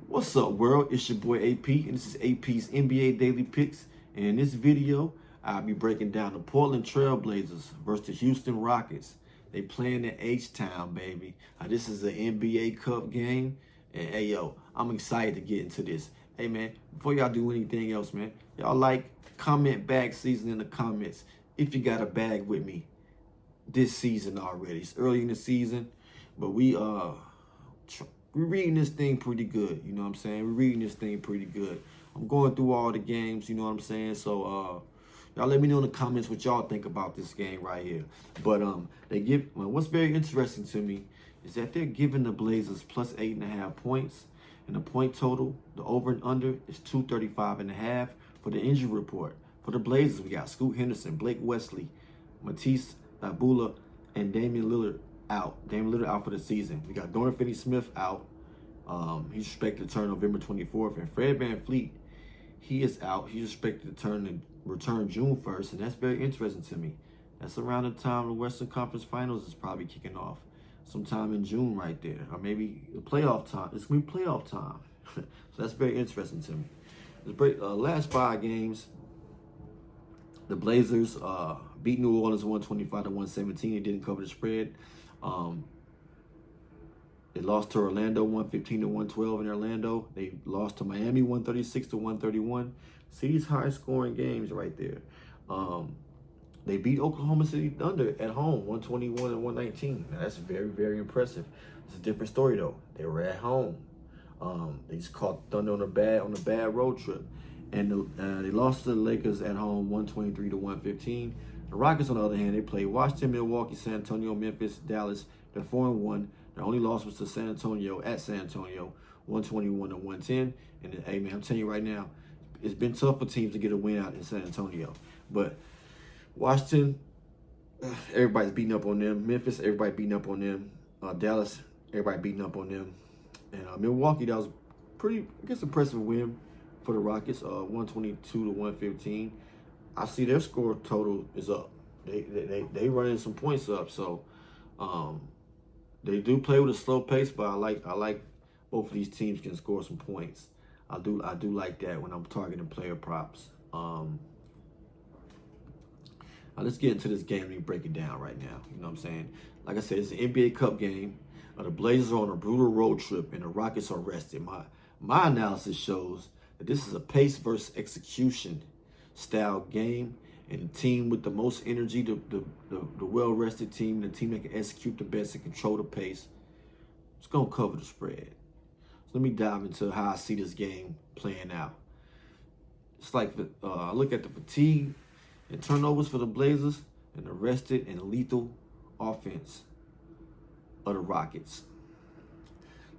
What's up, world? It's your boy AP, and this is AP's NBA Daily Picks. And in this video, I'll be breaking down the Portland Trail Blazers versus the Houston Rockets. They playing in H-Town, baby. This is an NBA Cup game. And hey, yo, I'm excited to get into this. Hey, man, before y'all do anything else, man, y'all like, comment bag season in the comments if you got a bag with me this season already. It's early in the season, but we're reading this thing pretty good. You know what I'm saying? We're reading this thing pretty good. I'm going through all the games, you know what I'm saying? So y'all let me know in the comments what y'all think about this game right here. But what's very interesting to me is that they're giving the Blazers plus 8.5 points. And the point total, the over and under, is 235.5 for the injury report. For the Blazers, we got Scoot Henderson, Blake Wesley, Matisse Thybulle, and Damian Lillard out. Damian Lillard out for the season. We got Dorian Finney-Smith out. He's expected to turn November 24th. And Fred VanVleet, he is out. He's expected to return June 1st. And that's very interesting to me. That's around the time the Western Conference Finals is probably kicking off. Sometime in June right there. Or maybe the playoff time. It's going to be playoff time. So that's very interesting to me. The last 5 games, the Blazers beat New Orleans 125-117. They didn't cover the spread. They lost to Orlando 115-112 in Orlando. They lost to Miami 136-131. See these high scoring games right there. They beat Oklahoma City Thunder at home 121-119. Now that's very, very impressive. It's a different story though. They were at home. They just caught Thunder on a bad road trip. And they lost to the Lakers at home 123-115. The Rockets, on the other hand, they played Washington, Milwaukee, San Antonio, Memphis, Dallas. They're 4-1. Their only loss was to San Antonio at San Antonio, 121-110. And hey, man, I'm telling you right now, it's been tough for teams to get a win out in San Antonio. But Washington, everybody's beating up on them. Memphis, everybody beating up on them. Dallas, everybody beating up on them. And Milwaukee, that was pretty, I guess, impressive win for the Rockets, 122-115. I see their score total is up. They running some points up, so they do play with a slow pace, but I like both of these teams can score some points. I do like that when I'm targeting player props. Now let's get into this game and break it down right now. You know what I'm saying? Like I said, it's an NBA Cup game. The Blazers are on a brutal road trip, and the Rockets are rested. My analysis shows that this is a pace versus execution style game, and the team with the most energy, the well-rested team, the team that can execute the best and control the pace, it's going to cover the spread. So let me dive into how I see this game playing out. It's like I look at the fatigue and turnovers for the Blazers and the rested and lethal offense of the Rockets.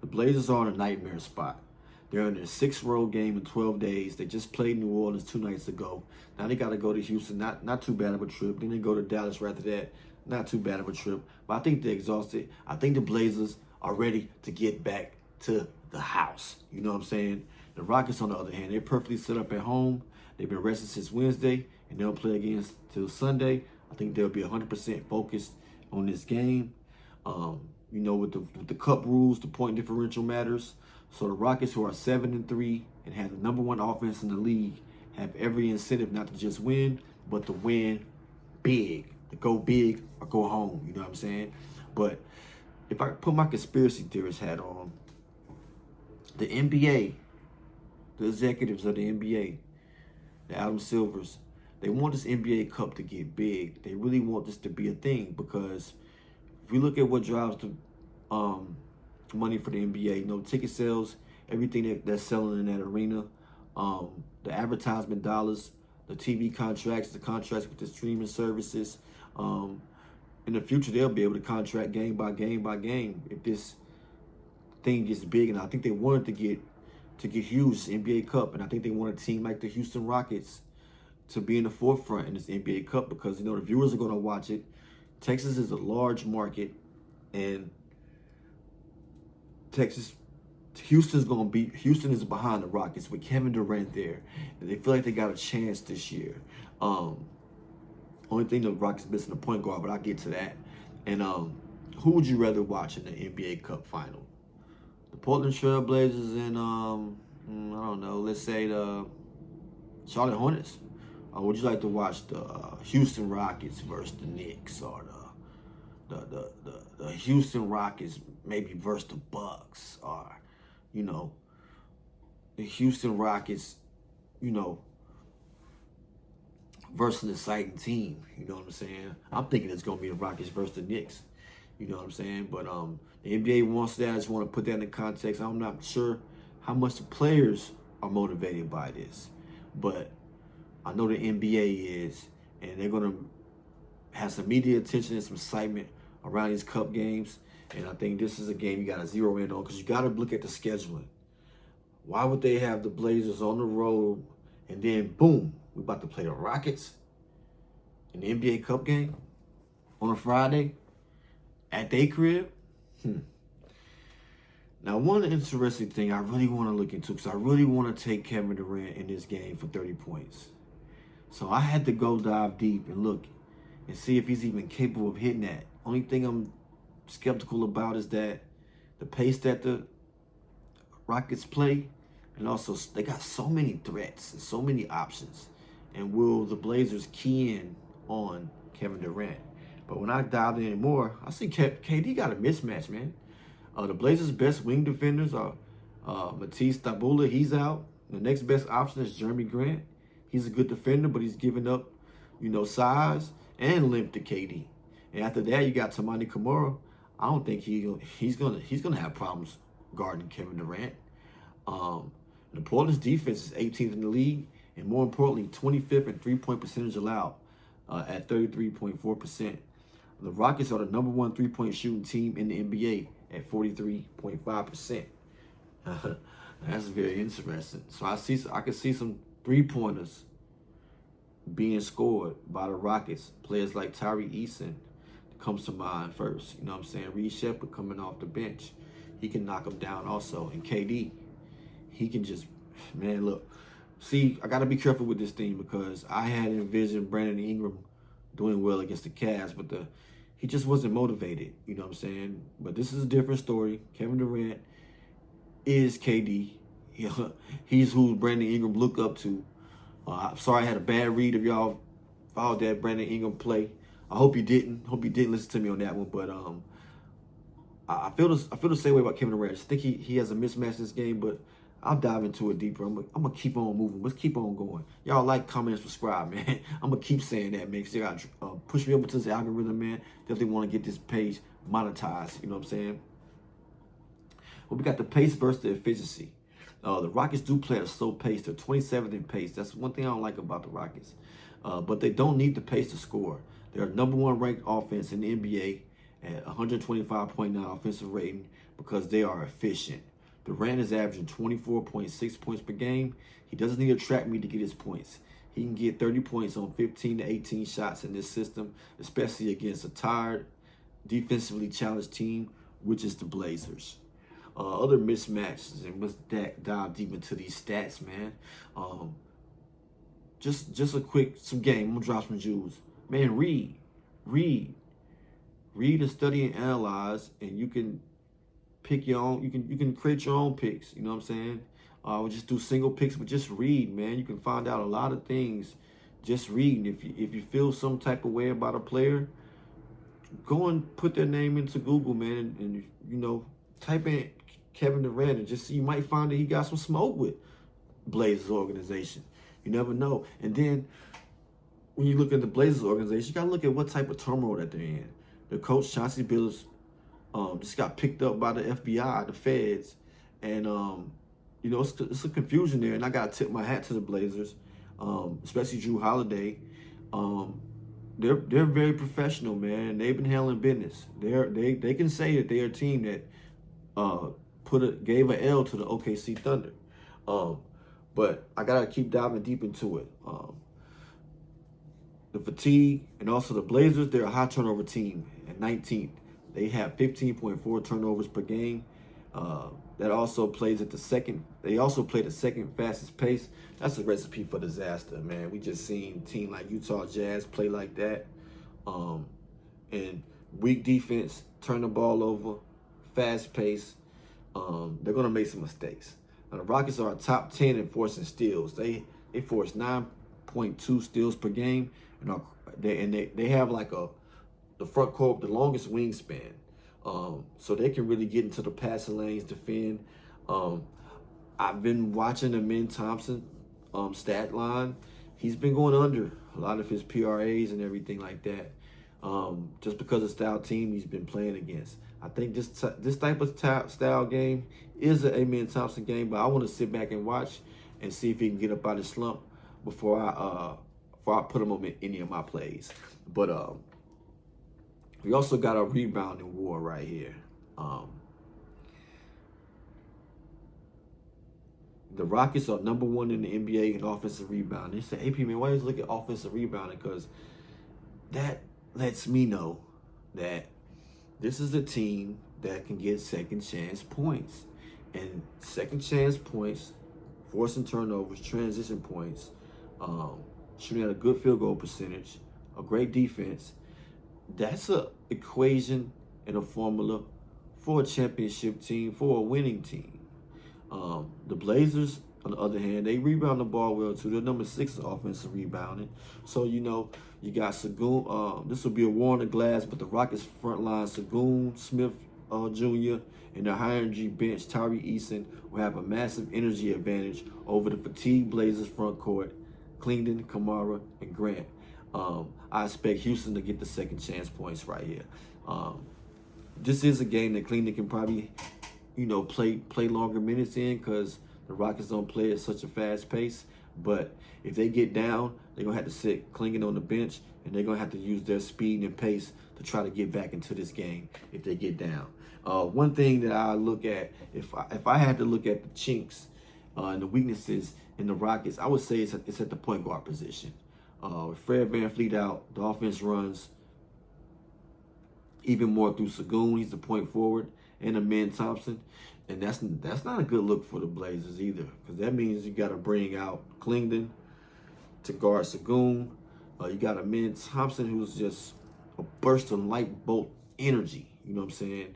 The Blazers are on a nightmare spot. They're in their 6th road game in 12 days. They just played New Orleans 2 nights ago. Now they got to go to Houston. Not too bad of a trip. Then they go to Dallas right after that. Not too bad of a trip. But I think they're exhausted. I think the Blazers are ready to get back to the house. You know what I'm saying? The Rockets, on the other hand, they're perfectly set up at home. They've been rested since Wednesday, and they'll play again till Sunday. I think they'll be 100% focused on this game. You know, with the cup rules, the point differential matters. So the Rockets, who are 7-3 and have the #1 offense in the league, have every incentive not to just win, but to win big, to go big or go home. You know what I'm saying? But if I put my conspiracy theorist hat on, the NBA, the executives of the NBA, the Adam Silvers, they want this NBA Cup to get big. They really want this to be a thing, because if we look at what drives the money for the NBA, you know, ticket sales, everything that's selling in that arena, the advertisement dollars, the TV contracts, the contracts with the streaming services. In the future, they'll be able to contract game by game by game if this thing gets big. And I think they wanted to get huge, this NBA Cup, and I think they want a team like the Houston Rockets to be in the forefront in this NBA Cup, because, you know, the viewers are going to watch it. Texas is a large market, and Houston is behind the Rockets with Kevin Durant there. And they feel like they got a chance this year. Only thing the Rockets missing a point guard, but I'll get to that. And who would you rather watch in the NBA Cup final? the Portland Trail Blazers and I don't know, let's say the Charlotte Hornets? Or would you like to watch the Houston Rockets versus the Knicks, or the Houston Rockets maybe versus the Bucks, or you know, the Houston Rockets, you know, versus an exciting team? You know what I'm saying? I'm thinking it's gonna be the Rockets versus the Knicks. You know what I'm saying? But the NBA wants that. I just want to put that in the context. I'm not sure how much the players are motivated by this, but I know the NBA is, and they're gonna have some media attention and some excitement around these cup games. And I think this is a game you got to zero in on, because you got to look at the scheduling. Why would they have the Blazers on the road and then boom, we're about to play the Rockets in the NBA Cup game on a Friday at their crib? Now, one interesting thing I really want to look into, because I really want to take Kevin Durant in this game for 30 points. So I had to go dive deep and look and see if he's even capable of hitting that. Only thing I'm skeptical about is that the pace that the Rockets play, and also they got so many threats and so many options. And will the Blazers key in on Kevin Durant? But when I dived in more, I see KD got a mismatch, man. The Blazers' best wing defenders are Matisse Thybulle. He's out. The next best option is Jeremy Grant. He's a good defender, but he's giving up, size and length to KD. And after that, you got Toumani Camara. I don't think he's gonna have problems guarding Kevin Durant. The Portland's defense is 18th in the league, and more importantly, 25th in three-point percentage allowed at 33.4%. The Rockets are the number one three-point shooting team in the NBA at 43.5%. That's very interesting. So I can see some three-pointers being scored by the Rockets. Players like Tyree Eason comes to mind first. You know what I'm saying? Reed Shepherd coming off the bench. He can knock them down also. And KD, he can just, man, look. See, I got to be careful with this thing, because I had envisioned Brandon Ingram doing well against the Cavs, but he just wasn't motivated. You know what I'm saying? But this is a different story. Kevin Durant is KD. He's who Brandon Ingram look up to. I'm sorry I had a bad read if y'all followed that Brandon Ingram play. I hope you didn't. Hope you didn't listen to me on that one. But I feel the same way about Kevin Durant. I just think he has a mismatch in this game, but I'll dive into it deeper. I'm gonna keep on moving. Let's keep on going. Y'all like, comment, and subscribe, man. I'm gonna keep saying that, man. You gotta push me over to this algorithm, man. Definitely want to get this page monetized. You know what I'm saying? Well, we got the pace versus the efficiency. The Rockets do play at a slow pace. They're 27th in pace. That's one thing I don't like about the Rockets. But they don't need the pace to score. They're number one ranked offense in the NBA at 125.9 offensive rating, because they are efficient. Durant is averaging 24.6 points per game. He doesn't need a track meet to get his points. He can get 30 points on 15 to 18 shots in this system, especially against a tired, defensively challenged team, which is the Blazers. Other mismatches, and let's dive deep into these stats, man. Just a quick game. I'm gonna drop some jewels, man. Read, and study and analyze, and you can pick your own. You can create your own picks. You know what I'm saying? We'll just do single picks, but just read, man. You can find out a lot of things just reading. If you feel some type of way about a player, go and put their name into Google, man, and type in Kevin Durant, and just see, you might find that he got some smoke with Blazers organization. You never know. And then when you look at the Blazers organization, you got to look at what type of turmoil that they're in. The coach, Chauncey Billups, just got picked up by the FBI, the feds, and it's a confusion there. And I got to tip my hat to the Blazers, especially Drew Holiday. They're very professional, man. They've been handling business. They can say that they're a team that gave an L to the OKC Thunder. But I gotta keep diving deep into it. The fatigue, and also the Blazers, they're a high turnover team at 19th. They have 15.4 turnovers per game. That also plays at the second. They also play the second fastest pace. That's a recipe for disaster, man. We just seen a team like Utah Jazz play like that. And weak defense, turn the ball over, fast pace. they're going to make some mistakes. Now, the Rockets are top 10 in forcing steals. They force 9.2 steals per game, and they have like the front court, the longest wingspan. So they can really get into the passing lanes, defend. I've been watching Amen Thompson stat line. He's been going under a lot of his PRAs and everything like that. Just because of style team he's been playing against. I think this type of style game is an Amen Thompson game, but I want to sit back and watch and see if he can get up out of the slump before I put him on any of my plays. But we also got a rebounding war right here. The Rockets are number 1 in the NBA in offensive rebounding. They say, "AP, man, why you look at offensive rebounding?" Because that lets me know that this is a team that can get second chance points. And second chance points, forcing turnovers, transition points, shooting at a good field goal percentage, a great defense. That's a equation and a formula for a championship team, for a winning team. The Blazers, on the other hand, they rebound the ball well too. They're number 6 in offensive rebounding. So, you got Sagoon. This will be a war on the glass, but the Rockets front line, Sagoon, Smith Jr., and the high energy bench, Tyree Eason, will have a massive energy advantage over the fatigued Blazers front court, Clington, Kamara, and Grant. I expect Houston to get the second chance points right here. This is a game that Clington can probably, play longer minutes in because the Rockets don't play at such a fast pace. But if they get down, they're going to have to sit Clington on the bench, and they're going to have to use their speed and pace to try to get back into this game if they get down. One thing that I look at, if I had to look at the chinks and the weaknesses in the Rockets, I would say it's at the point guard position. With Fred VanVleet out, the offense runs even more through Sagoon. He's the point forward, and Amen Thompson. And that's not a good look for the Blazers either, because that means you got to bring out Clington to guard Sagoon. You got Amen Thompson, who's just a burst of light bolt energy. You know what I'm saying?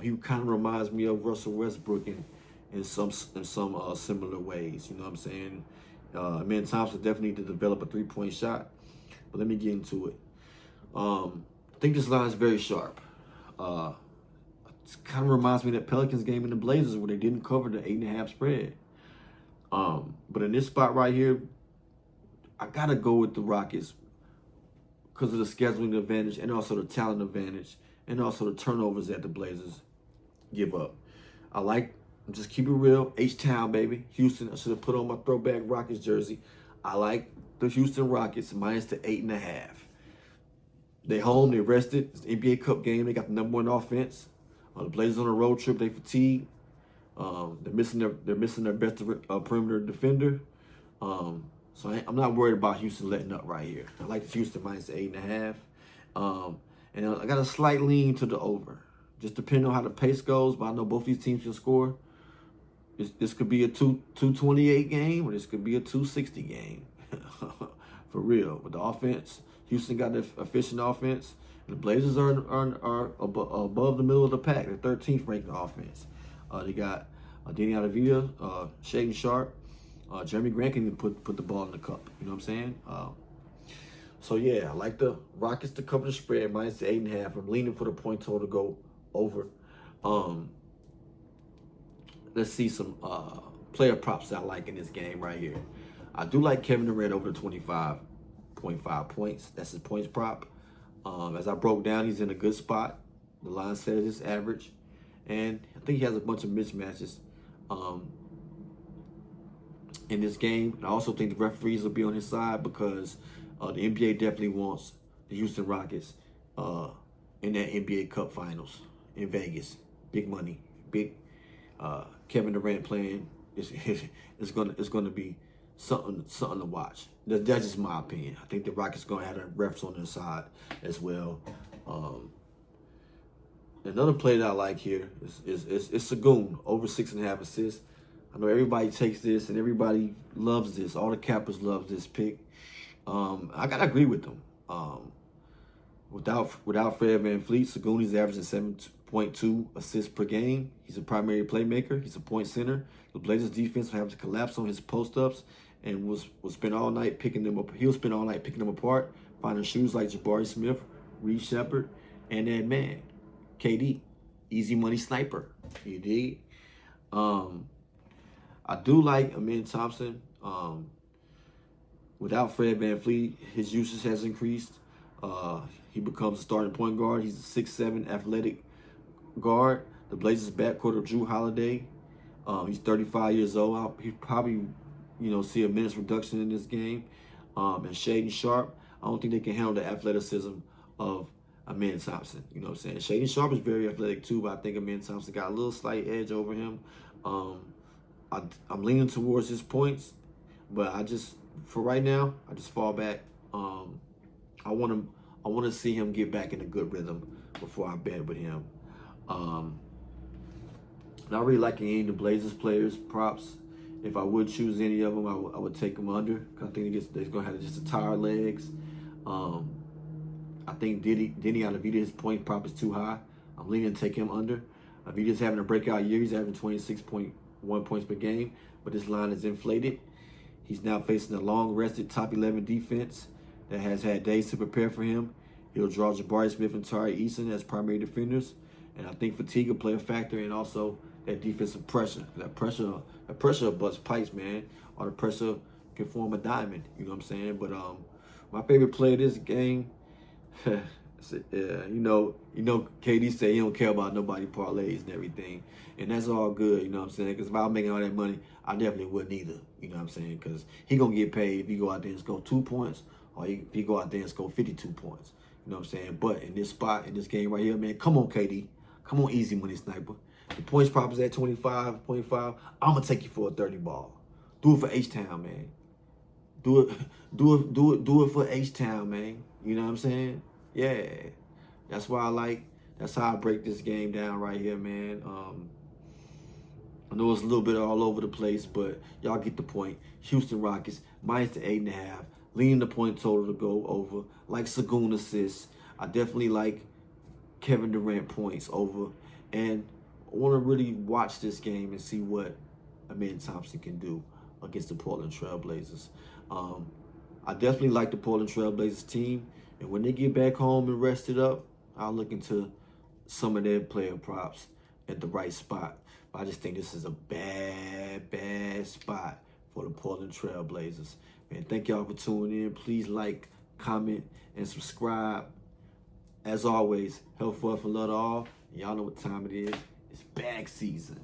He kind of reminds me of Russell Westbrook in some similar ways. You know what I'm saying? Amen Thompson definitely need to develop a 3-point shot. But let me get into it. I think this line is very sharp. It kind of reminds me of that Pelicans game in the Blazers where they didn't cover the 8.5 spread. But in this spot right here, I got to go with the Rockets because of the scheduling advantage and also the talent advantage and also the turnovers that the Blazers give up. Just keep it real, H-Town, baby. Houston, I should have put on my throwback Rockets jersey. I like the Houston Rockets minus the 8.5. They home, they rested. It's the NBA Cup game. They got the number 1 offense. The Blazers on a road trip, they fatigued. They're missing their best perimeter defender. So I'm not worried about Houston letting up right here. I like the Houston minus the 8.5. And I got a slight lean to the over. Just depending on how the pace goes, but I know both these teams can score. This could be a 228 game, or this could be a 260 game. For real. With the offense, Houston got the efficient offense. And the Blazers are above the middle of the pack. They're 13th ranked offense. They got Deni Avdija, Shaedon Sharpe, Jeremy Grant can put the ball in the cup. You know what I'm saying? So yeah, I like the Rockets to cover the spread minus the 8.5. I'm leaning for the point total to go over. Let's see some player props that I like in this game right here. I do like Kevin Durant over the 25.5 points. That's his points prop. As I broke down, he's in a good spot. The line says it's average. And I think he has a bunch of mismatches in this game. I also think the referees will be on his side because the NBA definitely wants the Houston Rockets in that NBA Cup Finals in Vegas. Big money, big Kevin Durant playing. It's gonna be something to watch. That's just my opinion. I think the Rockets gonna have the refs on their side as well. Another play that I like here is Sagoon over 6.5 assists. I know everybody takes this and everybody loves this. All the cappers love this pick. I gotta agree with them. Without Fred VanVleet, Sagoon is averaging 0.2 assists per game. He's a primary playmaker. He's a point center. The Blazers defense will have to collapse on his post-ups and will spend all night picking them up. He'll spend all night picking them apart, finding shooters like Jabari Smith, Reed Shepard, and that man, KD. Easy money sniper. You dig? I do like Amen Thompson. Without Fred VanVleet, his usage has increased. He becomes a starting point guard. He's a 6'7" athletic guard. The Blazers backcourt of Jrue Holiday. He's 35 years old. He probably, see a minutes reduction in this game. And Shaedon Sharpe, I don't think they can handle the athleticism of Amen Thompson. You know what I'm saying? Shaedon Sharpe is very athletic too, but I think Amen Thompson got a little slight edge over him. I'm leaning towards his points, but for right now, I just fall back. I want to see him get back in a good rhythm before I bet with him. Not really liking any of the Blazers players props. If I would choose any of them, I would take them under. Cause I think they're gonna have just the tired legs. I think Deni Avdija, his point prop is too high. I'm leaning to take him under. Avdija's having a breakout year. He's averaging 26.1 points per game, but this line is inflated. He's now facing a long-rested top 11 defense that has had days to prepare for him. He'll draw Jabari Smith and Tari Eason as primary defenders, and I think fatigue will play a factor, and also that defensive pressure. That pressure busts pipes, man. Or the pressure can form a diamond. You know what I'm saying? But my favorite play of this game, KD say he don't care about nobody parlays and everything, and that's all good. You know what I'm saying? Because if I was making all that money, I definitely wouldn't either. You know what I'm saying? Because he gonna get paid if he go out there and score 2 points, or if he go out there and score 52 points. You know what I'm saying? But in this spot, in this game right here, man, come on, KD. Come on, easy money sniper. The points prop is at 25.5. I'm gonna take you for a 30 ball. Do it for H-Town, man. Do it for H-Town, man. You know what I'm saying? Yeah. That's how I break this game down right here, man. I know it's a little bit all over the place, but y'all get the point. Houston Rockets, minus the 8.5. Leaning the point total to go over. Like Sengun assists. I definitely like Kevin Durant points over. And I want to really watch this game and see what Amen Thompson can do against the Portland Trail Blazers. I definitely like the Portland Trail Blazers team. And when they get back home and rest it up, I'll look into some of their player props at the right spot. But I just think this is a bad spot for the Portland Trail Blazers. Man, thank y'all for tuning in. Please like, comment, and subscribe. As always, health, wealth, and love to all. Y'all know what time it is. It's bag season.